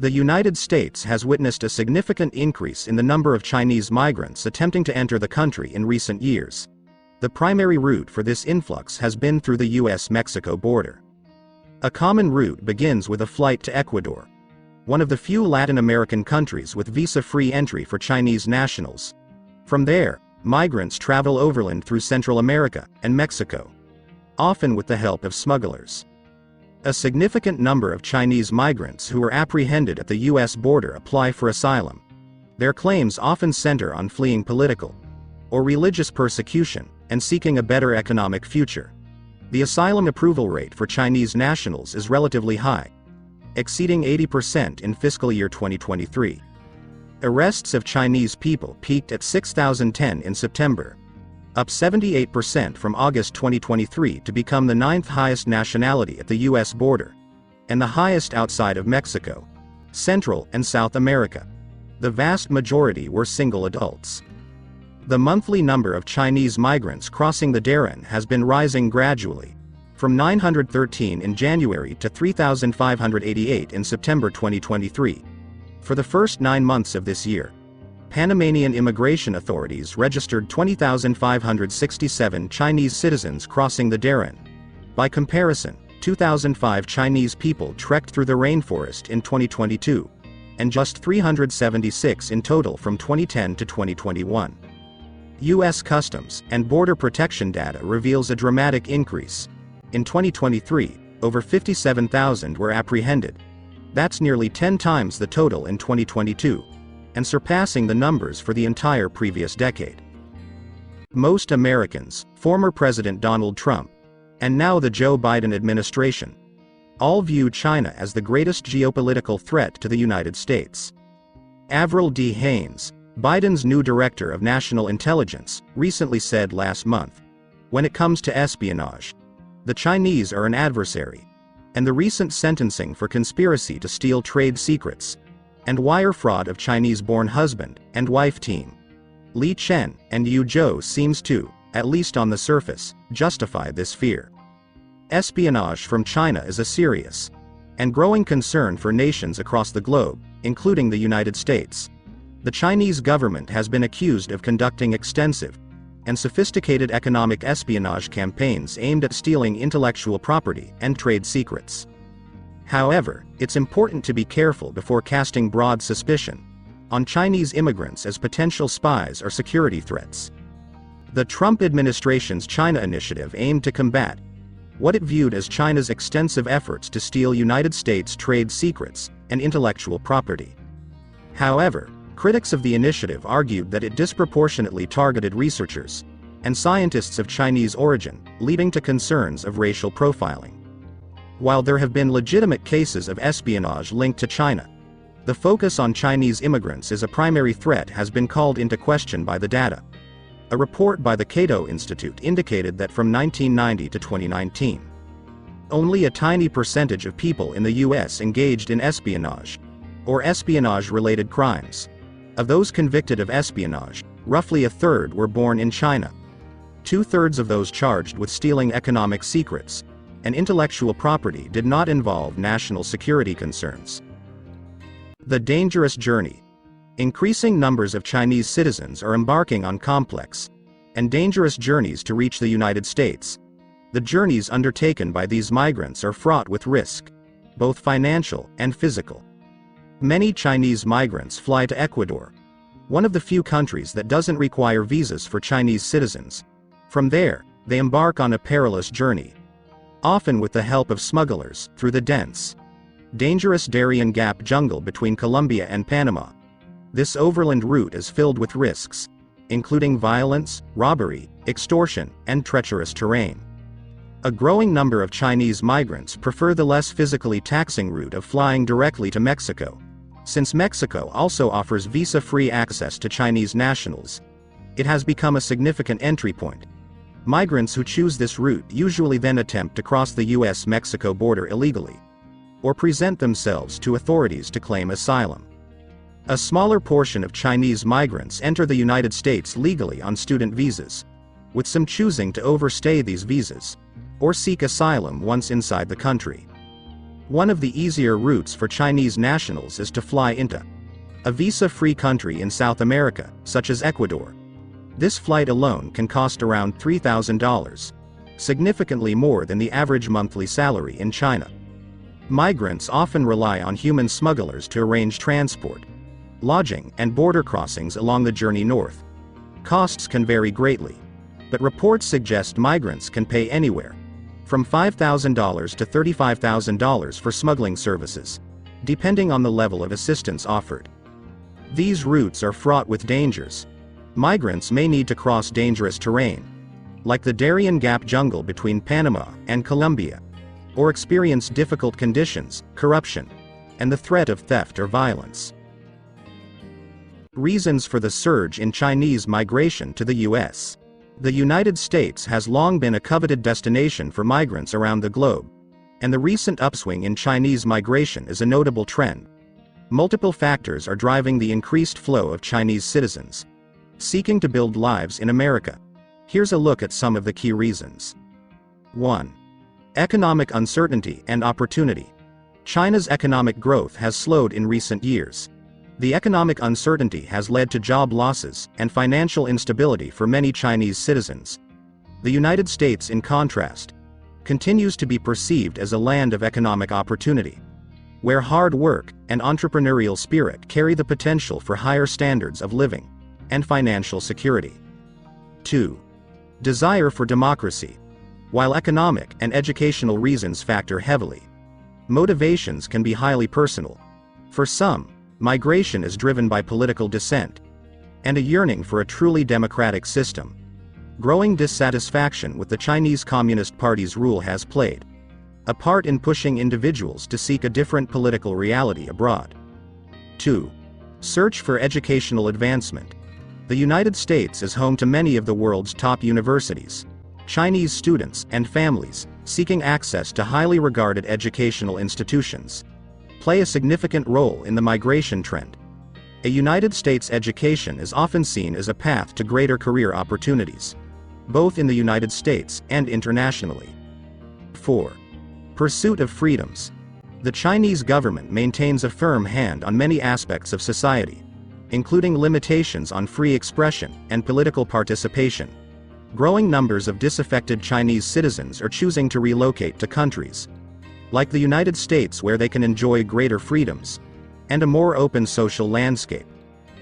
The United States has witnessed a significant increase in the number of Chinese migrants attempting to enter the country in recent years. The primary route for this influx has been through the US-Mexico border. A common route begins with a flight to Ecuador, one of the few Latin American countries with visa-free entry for Chinese nationals. From there, migrants travel overland through Central America and Mexico, often with the help of smugglers. A significant number of Chinese migrants who were apprehended at the U.S. border apply for asylum. Their claims often center on fleeing political or religious persecution and seeking a better economic future. The asylum approval rate for Chinese nationals is relatively high, exceeding 80% in fiscal year 2023. Arrests of Chinese people peaked at 6,010 in September, up 78% from August 2023 to become the 9th highest nationality at the U.S. border, and the highest outside of Mexico, Central and South America. The vast majority were single adults. The monthly number of Chinese migrants crossing the Darien has been rising gradually, from 913 in January to 3,588 in September 2023. For the first 9 months of this year, Panamanian immigration authorities registered 20,567 Chinese citizens crossing the Darien. By comparison, 2,005 Chinese people trekked through the rainforest in 2022, and just 376 in total from 2010 to 2021. U.S. Customs and Border Protection data reveals a dramatic increase. In 2023, over 57,000 were apprehended. That's nearly 10 times the total in 2022. And surpassing the numbers for the entire previous decade. Most Americans, former President Donald Trump, and now the Joe Biden administration, all view China as the greatest geopolitical threat to the United States. Avril D. Haines, Biden's new director of national intelligence, recently said last month, "When it comes to espionage, the Chinese are an adversary, and the recent sentencing for conspiracy to steal trade secrets and wire fraud of Chinese-born husband and wife team Li Chen and Yu Zhou seems to, at least on the surface, justify this fear." Espionage from China is a serious and growing concern for nations across the globe, including the United States. The Chinese government has been accused of conducting extensive and sophisticated economic espionage campaigns aimed at stealing intellectual property and trade secrets. However, it's important to be careful before casting broad suspicion on Chinese immigrants as potential spies or security threats. The Trump administration's China initiative aimed to combat what it viewed as China's extensive efforts to steal United States trade secrets and intellectual property. However, critics of the initiative argued that it disproportionately targeted researchers and scientists of Chinese origin, leading to concerns of racial profiling. While there have been legitimate cases of espionage linked to China, the focus on Chinese immigrants as a primary threat has been called into question by the data. A report by the Cato Institute indicated that from 1990 to 2019, only a tiny percentage of people in the U.S. engaged in espionage, or espionage-related crimes. Of those convicted of espionage, roughly a third were born in China. 2/3 of those charged with stealing economic secrets and intellectual property did not involve national security concerns. The dangerous journey. Increasing numbers of Chinese citizens are embarking on complex and dangerous journeys to reach the United States. The journeys undertaken by these migrants are fraught with risk, both financial and physical. Many Chinese migrants fly to Ecuador, one of the few countries that doesn't require visas for Chinese citizens. From there, they embark on a perilous journey, often with the help of smugglers, through the dense, dangerous Darien Gap jungle between Colombia and Panama. This overland route is filled with risks, including violence, robbery, extortion, and treacherous terrain. A growing number of Chinese migrants prefer the less physically taxing route of flying directly to Mexico. Since Mexico also offers visa-free access to Chinese nationals, it has become a significant entry point. Migrants who choose this route usually then attempt to cross the US-Mexico border illegally, or present themselves to authorities to claim asylum. A smaller portion of Chinese migrants enter the United States legally on student visas, with some choosing to overstay these visas, or seek asylum once inside the country. One of the easier routes for Chinese nationals is to fly into a visa-free country in South America, such as Ecuador. This flight alone can cost around $3,000, significantly more than the average monthly salary in China. Migrants often rely on human smugglers to arrange transport, lodging, and border crossings along the journey north. Costs can vary greatly, but reports suggest migrants can pay anywhere from $5,000 to $35,000 for smuggling services, depending on the level of assistance offered. These routes are fraught with dangers. Migrants may need to cross dangerous terrain, like the Darien Gap jungle between Panama and Colombia, or experience difficult conditions, corruption, and the threat of theft or violence. Reasons for the surge in Chinese migration to the U.S. The United States has long been a coveted destination for migrants around the globe, and the recent upswing in Chinese migration is a notable trend. Multiple factors are driving the increased flow of Chinese citizens seeking to build lives in America. Here's a look at some of the key reasons. 1. Economic uncertainty and opportunity. China's economic growth has slowed in recent years. The economic uncertainty has led to job losses and financial instability for many Chinese citizens. The United States, in contrast, continues to be perceived as a land of economic opportunity, where hard work and entrepreneurial spirit carry the potential for higher standards of living and financial security. 2. Desire for democracy. While economic and educational reasons factor heavily, motivations can be highly personal. For some, migration is driven by political dissent and a yearning for a truly democratic system. Growing dissatisfaction with the Chinese Communist Party's rule has played a part in pushing individuals to seek a different political reality abroad. 2. Search for educational advancement. The United States is home to many of the world's top universities. Chinese students and families seeking access to highly regarded educational institutions play a significant role in the migration trend. A United States education is often seen as a path to greater career opportunities, both in the United States and internationally. 4. Pursuit of freedoms. The Chinese government maintains a firm hand on many aspects of society, including limitations on free expression and political participation. Growing numbers of disaffected Chinese citizens are choosing to relocate to countries like the United States, where they can enjoy greater freedoms and a more open social landscape.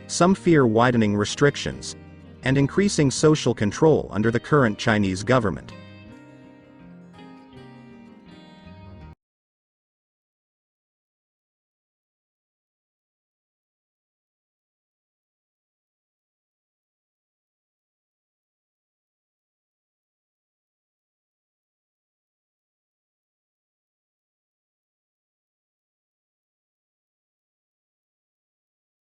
Some fear widening restrictions and increasing social control under the current Chinese government.